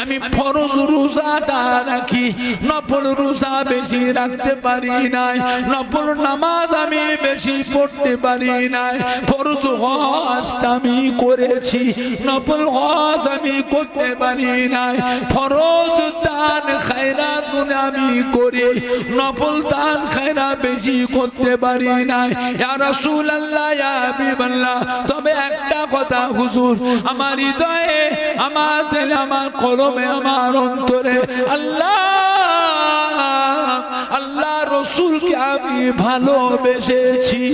S1: আমি ফরজ রোজাটা রাখি, নফল রোজা বেশি রাখতে পারি নাই, নফল নামাজ আমি বেশি পড়তে পারি নাই, ফরজ হজটা আমি করেছি, নফল হজ আমি করতে পারি নাই, ফরজ দান খায়রাত আমি করি, নফল দান খায়রাত বেশি করতে পারি নাই। ইয়া রাসূল আল্লাহ, ইয়া হাবিবাল্লাহ, তবে একটা কথা হুজুর, আমার হৃদয়ে, আমার দিলে, আমার কলমে, আমার অন্তরে আল্লাহ আল্লাহ রাসূলকে আমি ভালোবেসেছি।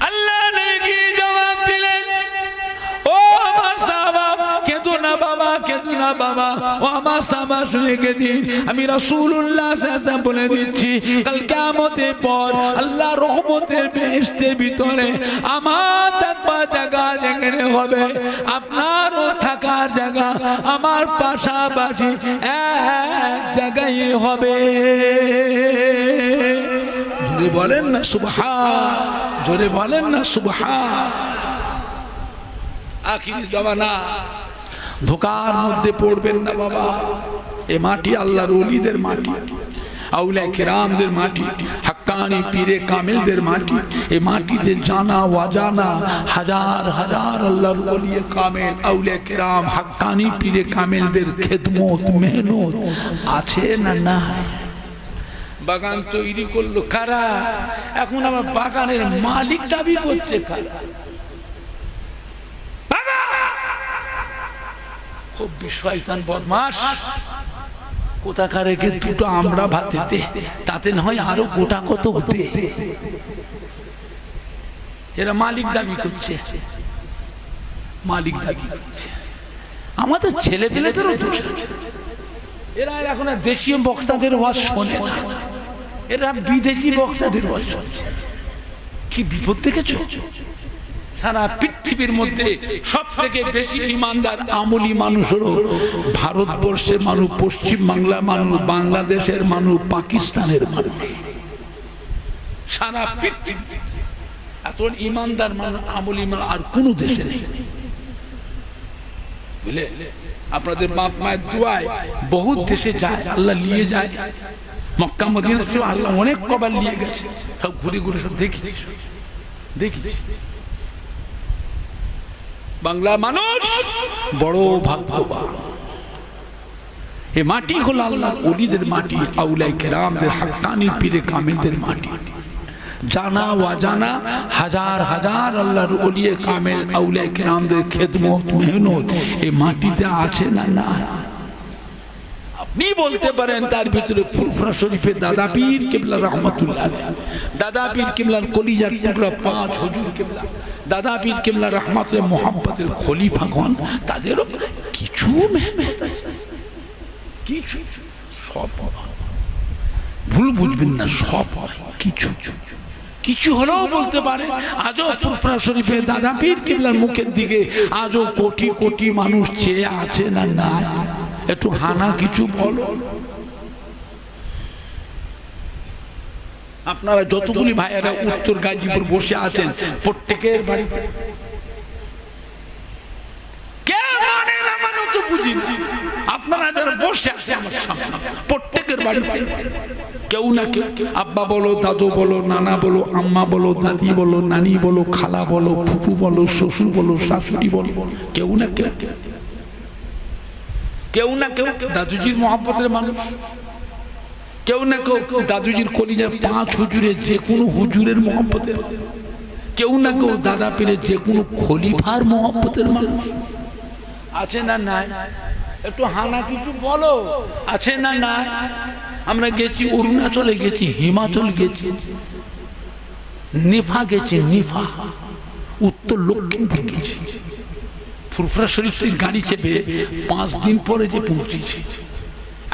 S1: আল্লাহ নাকি জবাব দিলেন, ও আমার সাহাবা, কেঁদো না বাবা, কেঁদো না বাবা, ও আমার সাহাবা শুনে গেদিন, আমি রাসূলুল্লাহ সাল্লাল্লাহু আলাইহি ওয়াসাল্লাম বলে দিচ্ছি, কাল কিয়ামতের পর আল্লাহ রহমতের বেহেশতের ভিতরে আমার থাকবার জায়গা যেখানে হবে, আপনারও থাকার জায়গা আমার পাশাপাশি এক জায়গায় হবে। জোরে বলেন না সুবহান, জোরে বলেন না সুবহান। আখিরি জামানা, ধোকার মধ্যে পড়বেন না বাবা। এ মাটি আল্লাহর ওলিদের মাটি, আউলিয়া কিরামদের মাটি, হাক্কানি পীরে কামিলদের মাটি। এই মাটিতে জানা ওয়াজানা হাজার হাজার আল্লাহর ওলি কামিল, আউলিয়া কিরাম, হাক্কানি পীরে কামিলদের খেদমত, মেহনত আছে না নাই? বাগান তৈরি করলো কারা? এখন আমার বাগানের মালিক দাবি করছে কারা? খুব শয়তান বদমাশ, কোথাকার রেখে দুটো আমরা ভাতে দে, তাতে নয় আরো গোটা কত দে। এরা মালিক দাবি করছে, মালিক দাবি করছে। আমাদের ছেলে পেলেদেরও দোষ আছে। এরা এখন দেশীয় বক্তাদের ওয়াজ শোনে না, এরা বিদেশি বক্তাদের ওয়াজ শুনছে। কি বিপদ দেখেছো? সারা পৃথিবীর মধ্যে সব থেকে বেশি ইমানদার আমলি মানুষ হলো ভারতবর্ষের মানুষ, পশ্চিম বাংলা মানুষ, বাংলাদেশের মানুষ, পাকিস্তানের মানুষ। সারা পৃথিবীতে এত ইমানদার মানুষ, আমলি মানুষ আর কোন দেশে নেই। বুঝলে, আপনাদের বাপ মায়ের দোয়ায় বহুত দেশে যায়, আল্লাহ নিয়ে যায়। মক্কা মদিনা আল্লাহ অনেক কবার নিয়ে গেছে, সব ঘুরে ঘুরে সব দেখেছি, দেখেছি। বাংলা মানুষ বড় ভাগ্যবান। এই মাটি হলো আল্লাহর ওলিদের মাটি, আউলিয়া কেরামদের, হাক্কানি পীরে কামিলদের মাটি। জানা ওয়াজানা হাজার হাজার আল্লাহর ওলি কামিল, আউলিয়া কেরামদের খেদমত, মেহনত এই মাটিতে আছে না না? আপনি বলতে পারেন তার ভিতরে ফুরফুরা শরীফের দাদা পীর কিবলা রহমাতুল্লাহ আলাইহি, দাদা পীর কিবলার কলিজার টুকরা পাঁচ হুজুর কিবলা, দাদা পীর কিবলা রহমাতুল্লাহ মোহাম্মতের খলিফাগণ, তাদেরও কিছু মেহনত আছে, কিছু। সব ভুল বুঝবেন না, সব কিছু কিছু হলেও বলতে পারে। আজও ফুরফুরা শরীফে দাদা পীর কিবলার মুখের দিকে আজও কোটি কোটি মানুষ চেয়ে আছে না নাই? একটু হানা কিছু বলো। আপনারা যতগুলি ভাইয়েরা উত্তর গাজীপুর বসে আছেন, প্রত্যেকের বাড়িতে কে মানে না মানে তো বুঝি না। আপনারা যারা বসে আছে আমার সামনে, প্রত্যেকের বাড়িতে কেউ না কেউ, আব্বা বলো, দাদু বলো, নানা বলো, আম্মা বলো, দাদি বলো, নানি বলো, খালা বলো, ফুফু বলো, শ্বশুর বলো, শাশুড়ি বলো, কেউ না কেউ, কেউ না কেউ দাদুজির মহব্বতের মানুষ। কেউ না কেউ দাদুজির কলিজা 5 হুজুরের যে কোনো হুজুরের মহব্বতের, কেউ না কেউ দাদা পীরের যে কোনো খলিফার মহব্বতের মানুষ আছে না নাই? একটু হানা কিছু বলো, আছে না নাই? আমরা গেছি অরুণাচলে, গেছি হিমাচল, গেছি নিফা, গেছি নিফা, উত্তর লক্ষিমপুর গেছি। ফুরফুরা শরীফ থেকে গাড়ি চেপে 5 দিন পরে যে পৌঁছেছি।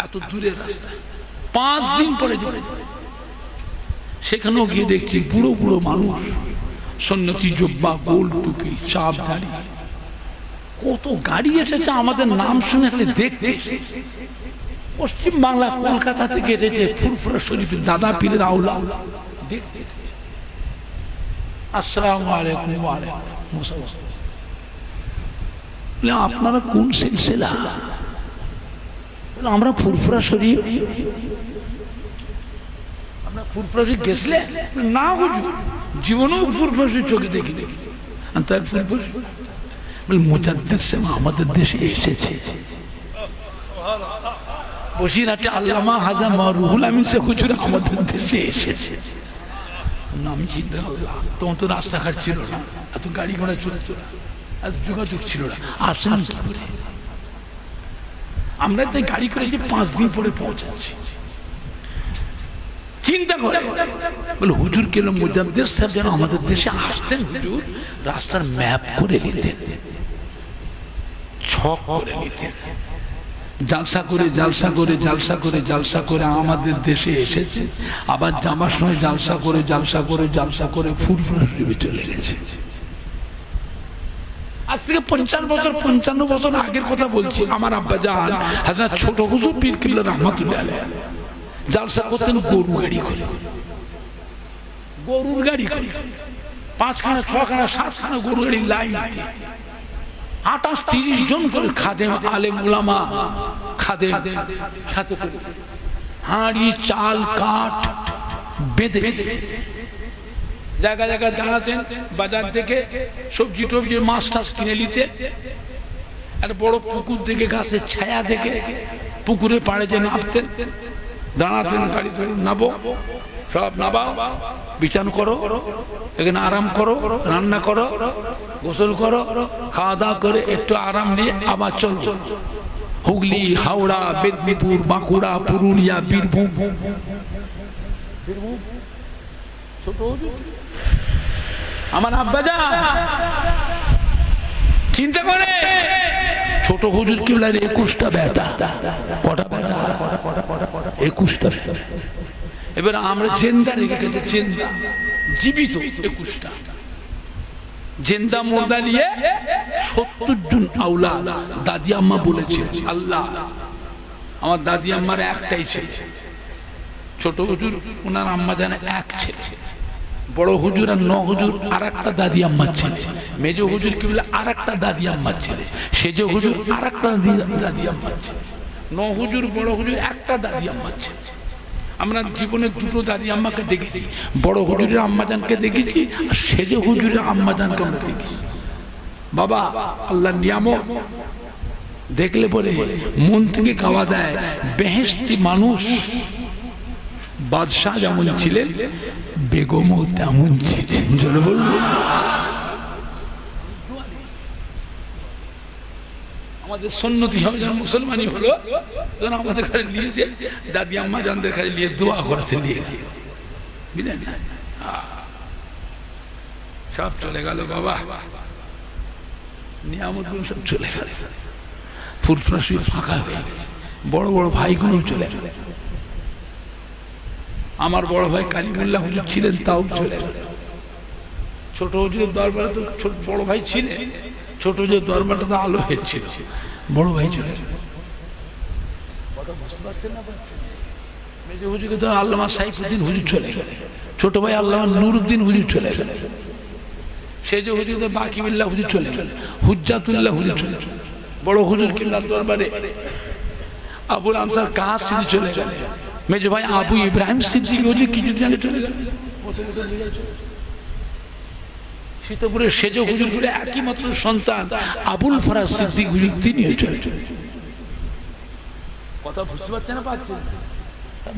S1: এত দূরের রাস্তা, 5 দিন পরে সেখানেও গিয়ে দেখছি বুড়ো বুড়ো মানুষ, সন্ন্যতি জব্বা, গোল টুপি, চাপ দাড়ি, কত গাড়ি এসেছে আমাদের নাম শুনে খালি দেখতে। পশ্চিম বাংলা কলকাতা থেকে এসেছে ফুরফুরা শরীফের দাদা পীরের আওলা দেখতে। আসসালামু আলাইকুম। ওয়া আলাইকুম আসসালাম। আপনারা কোন সিলসিলা? আমরা ফুরফুরা শরীফ। আমরা ফুরফুরা শরীফ গেছিলে না? হুজুর জীবনেও ফুরফুরা শরীফ চোখে দেখিনি। তাই ফুরফুরা মুজাদ্দিদ সাহেব আমাদের দেশে এসেছে। বসিরহাটে আল্লামা হাজা রুহুল আমিন সাহেব হুজুর আমাদের দেশে এসেছে। আমি চিন্তা করলাম, তখন তো রাস্তাঘাট ছিল না, এত গাড়ি ঘোড়া চলতো না, এত যোগাযোগ ছিল না, আসেন কি করে? আমরা তাই গাড়ি করে 5 দিন পরে পৌঁছাচ্ছি। চিন্তা করে বলে হুজুর কেন মুজাদ্দিদ সাহেব যেন আমাদের দেশে আসতেন, হুজুর রাস্তার ম্যাপ করে নিতেন, ছক করে নিতেন, জালসা করে জালসা করে জালসা করে জালসা করে আমাদের দেশে এসেছে। আবার যাবার সময় জালসা করে জালসা করে জালসা করে ফুরফুরা শরীফে চলে গেছে। আজ থেকে 50 বছর 55 বছর আগের কথা বলছি। আমার আব্বা জান হযরত ছোট হুজুর পীর কিবলা রাহমাতুল্লাহ আলাইহি জালসা করতেন গরু গাড়ি করে, গরুর গাড়ি করে 5খানা 6খানা 7খানা গরু গাড়ি লাইন, 28-30 জন করে খাদেম, আলেম উলামা খাদেম, সাথে হাঁড়ি চাল কাঠ বেঁধে জায়গা জায়গা দাঁড়াতেন। বাজার থেকে সবজি টবজি মাছ টাছ কিনে নিতেন। আর বড় পুকুর থেকে গাছের ছায়া থেকে পুকুরে পাড়ে যে নামতেন, দাঁড়াতেন, গাড়ি ধরে নাবো, সব নাবাও, বিছান করো, এখানে আরাম করো, রান্না করো, গোসল করো, খাওয়া দাওয়া করে একটু আরাম নিয়ে আবার চলো হুগলি, হাওড়া, মেদিনীপুর, বাঁকুড়া, পুরুলিয়া, বীরভূম। আমার আব্বাজান চিন্তা করে ছোট হুজুর কিবলার 21টা বেটা। কটা বেটা? 21টা। এবার আমরা জেন্দা রেখে গেছে, জেন্দা জীবিত 21টা। জেন্দা মুর্দা নিয়ে 70 জন আওলা। দাদি আম্মা বলেছে, আল্লাহ আমার দাদি আম্মার একটাই ছেলে, ছোট হুজুর ওনার আম্মা জানে এক ছেলে, বড় হুজুর আর 9 হুজুর আর একটা দাদি আম্মার ছেলে, মেজ হুজুর কিবলা আর একটা দাদি আম্মার ছেলে, সেজ হুজুর আর একটা দাদি আম্মার ছেলে, 9 হুজুর বড় হুজুর একটা দাদি আম্মার ছেলে। আমরা জীবনে 2টো দাদি আম্মাকে দেখেছি, বড় হুজুরের আম্মাজানকে দেখেছি আর সেজ হুজুরের আম্মাজানকে আমরা দেখেছি। বাবা আল্লাহর নিয়ামত দেখলে পরে মন থেকে গাওয়া দেয়। বেহেশতি মানুষ, বাদশাহ যেমন ছিলেন বেগমও তেমন ছিলেন। জোরে বলবো, আমাদের সুন্নতি সবাই যখন মুসলমানি হলো তখন আমাদের ঘরে নিয়ে যে দাদি আম্মা জানদের কাছে নিয়ে দোয়া করাতে নিয়ে বুঝলেন, সব চলে গেল বাবা, নিয়ামতগুলো সব চলে গেল। ফুরফুরা শরীফ ফাঁকা হয়ে গেছে, বড় বড় ভাইগুলো চলে গেল। আমার বড় ভাই কালিমুল্লাহ হুজুর ছিলেন, তাও চলে গেল। ছোট হুজুরের দরবারে তো বড় ভাই ছিলেন, ছোট হুজুরের দরবারটা তো আলো হয়েছিল, বড় ভাই চলে গেল। মেজ হুজুরকে তো আল্লামা সাইফুদ্দিন হুজুর চলে গেল, ছোট ভাই আল্লামা নুরুদ্দিন হুজুর চলে গেল, সেজ হুজুর তো বাকিবিল্লাহ হুজুর চলে গেল, হুজ্জাতুল্লাহ হুজুর চলে গেল, বড় হুজুর কিবলার দরবারে আবুল আনসার কাসিম চলে গেল, মেজ ভাই আবু ইব্রাহিম সিদ্দিক হুজুর কিছুদিন আগে চলে গেল। সীতাপুরের সেজ হুজুর করে একই মাত্র সন্তান আবুল ফরাজ সিদ্দিক হুজুর, তিনিও চলে গেল। কথা বুঝতে পারছেন না? পাচ্ছেন?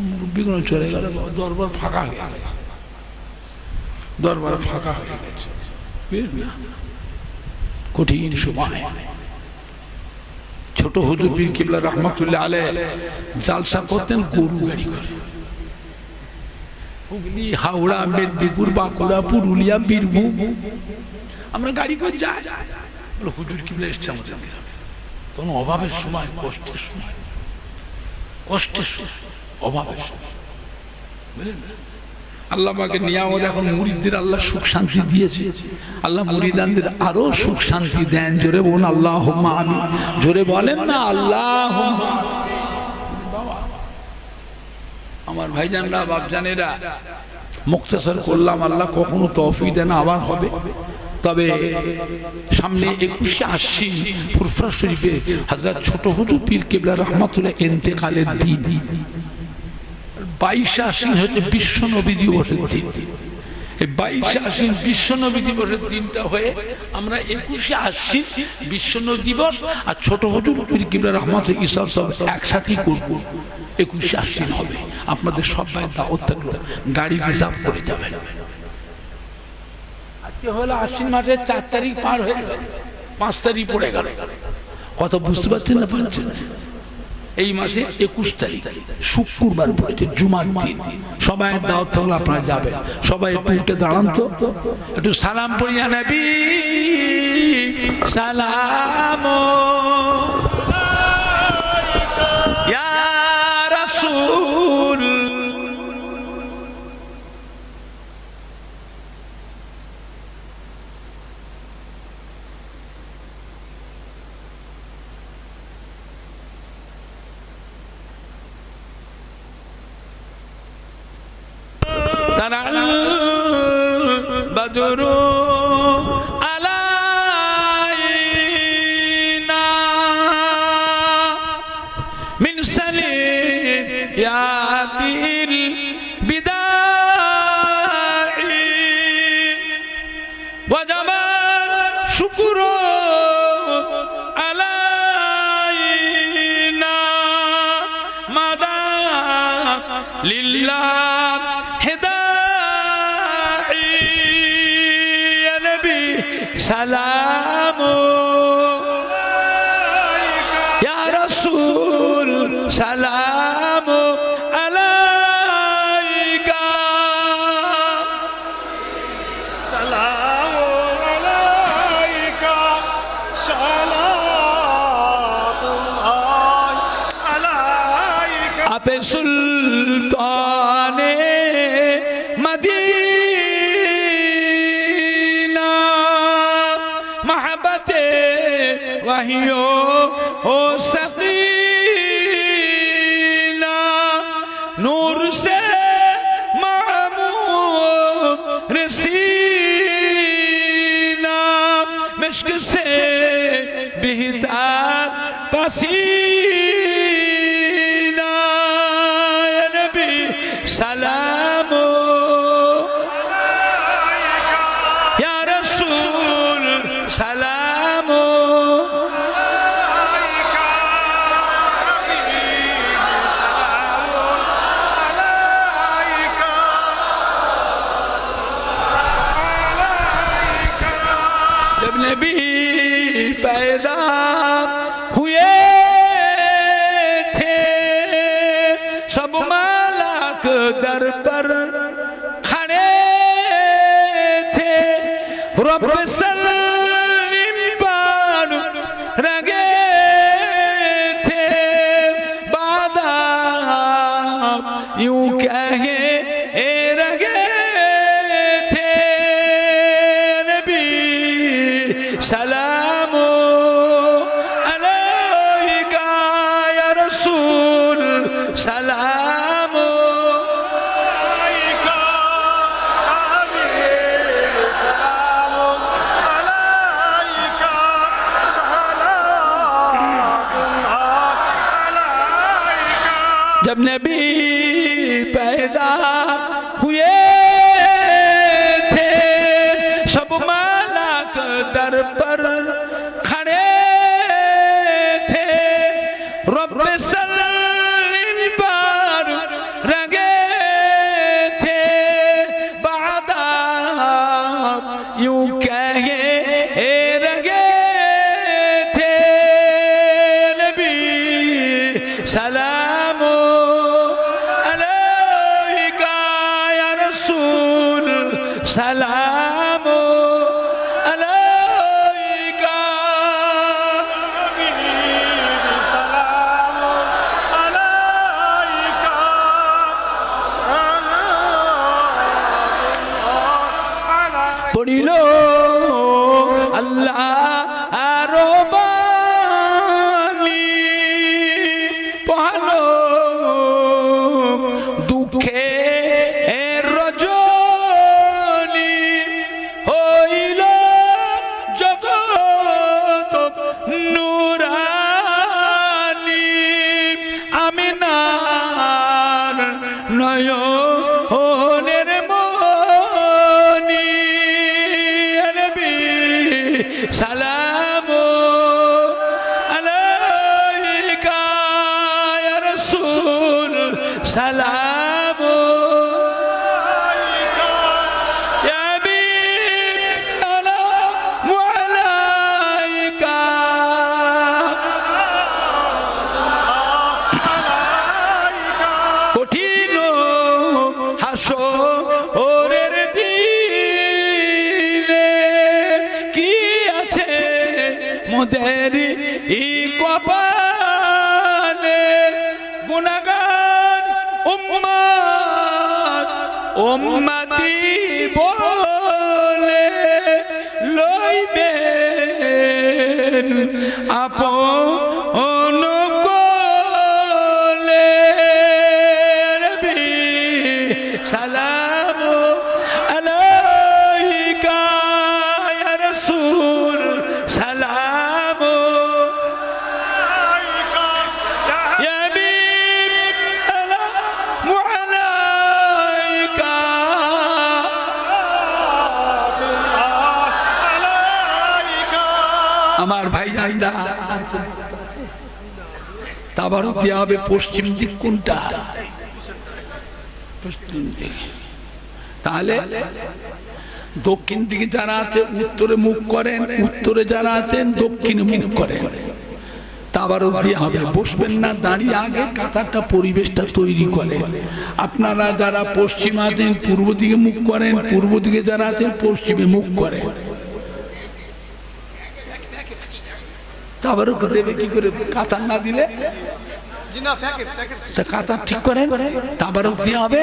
S1: মুরব্বীগুলো চলে গেল, দরবার ফাঁকা হয়ে গেছে, দরবার ফাঁকা হয়ে গেছে। কঠিন সময়। ছোট হুজুর পীর কিবলা রহমাতুল্লাহ আলাইহি জালসা করতেন গরু গাড়ি করে, হুগলি, হাওড়া, মেদিনীপুর, বাঁকুড়া, পুরুলিয়া, বীরভূম, আমরা গাড়ি করে যাই। হুজুর কিবলা এসছে আমাদের গ্রামে, কোনো অভাবের সময়, কষ্টের সময়, কষ্টের সময়, অভাবের সময়, বুঝলেন না? আল্লাহ পাকে নিয়ামত, এখন মুরিদদের আল্লাহ সুখ শান্তি দিয়েছে, আল্লাহ মুরিদানদের আরো সুখ শান্তি দেন। জোরে বলুন আল্লাহুম্মা আমিন, জোরে বলেন না আল্লাহুম্মা। বাবা আমার ভাইজানরা, বাপজানেরা, মুক্তাসার করলাম, আল্লাহ কখনো তৌফিক দেন আবার হবে। তবে সামনে 21শে আশ্বিন ফুরফুরা শরীফে হযরত ছোট হুজুর পীর কিবলা রহমাতুল্লাহ ইন্তেকালের দিন। 22শে আশ্বিন হচ্ছে বিশ্ব নবী দিবসের দিন। এই 22শে আশ্বিন বিশ্ব নবী দিবসের দিনটা হয়ে আমরা 21শে আশ্বিন বিশ্ব নবী দিবস আর ছোট হুজুর পীর কিবলা রহমাতুল্লাহ ইসব সব একসাথেই করব। 21শে আশ্বিন হবে। আপনাদের সবাই দাওয়াত থাকলো, গাড়ি রিজার্ভ করে যাবেন। আজকে হলো আশ্বিন মাসের 4 তারিখ পার হয়ে গেল, 5 তারিখ পড়ে গেল। কত বুঝতে পারছেন না পারছেন? এই মাসে 21 তারিখ শুক্রবার পড়েছে, জুমার দিন। সবাই দাওয়াত থাকলে আপনারা যাবেন। সবাই একটু উঠে দাঁড়ান তো, একটু সালাম পড়িয়া নবী সালাম ইয়া রাসূল। البدر علينا من سنيات البداع وجب شكر علينا مدى لله سلام يا رسول سلام عليك
S2: سلام عليك صلاة الله عليك
S1: أبي سلطان وحيو او سقينا نور سے معمور رسینا مشک سے بہتر پسینہ یا نبی سلام یا رسول سلام नबी पैदा हुए थे सब मालक दर पर खड़े थे रब सलीम पर रगे थे बादा यूं कहे سلام عليك يا رسول سلام
S2: عليك آمين سلام عليك صلاة الله عليك
S1: जब नबी पैदा हुए थे सब दर पर खड़े थे रब सलीम पर সালামু আলাইকা ইয়া রাসূল সালামু আলাইকা
S2: حبيبي سلام عليك سلام عليك
S1: পড়িল আল্লাহ আরো বাণী পালো দুঃখে রজনী হইল জগৎ নুরানী আমিনার নয়নের মনি নবী সালামু আলাইকা ইয়া রাসূল সালামু ইয়া হাবিব সালামু আলাইকা কঠিন হাসরের দিনে কি আছে মোদের ই কপালে গুনাহগার উম্মত উম্মতি বলে লইবেন আপন কোলে নবী সালামু আলাইকা ইয়া রাসূল সালামু ইয়া হাবিব সালামু আলাইকা আমার ভাই জানদা তাবারক দেওয়া হবে পশ্চিম দিক কোনটা পশ্চিম দিক তাহলে দক্ষিণ দিকে যারা আছে উত্তরে মুখ করেন উত্তরে যারা আছেন দক্ষিণে মুখ করেন তাবারক দেওয়া হবে বসবেন না দাঁড়িয়ে আগে কাতারটা পরিবেশটা তৈরি করেন আপনারা যারা পশ্চিম আছেন পূর্ব দিকে মুখ করেন পূর্ব দিকে যারা আছেন পশ্চিমে মুখ করেন তাবারক দেবে কি করে কাতার না দিলে তা কাতার ঠিক করেন তাবারক দেওয়া হবে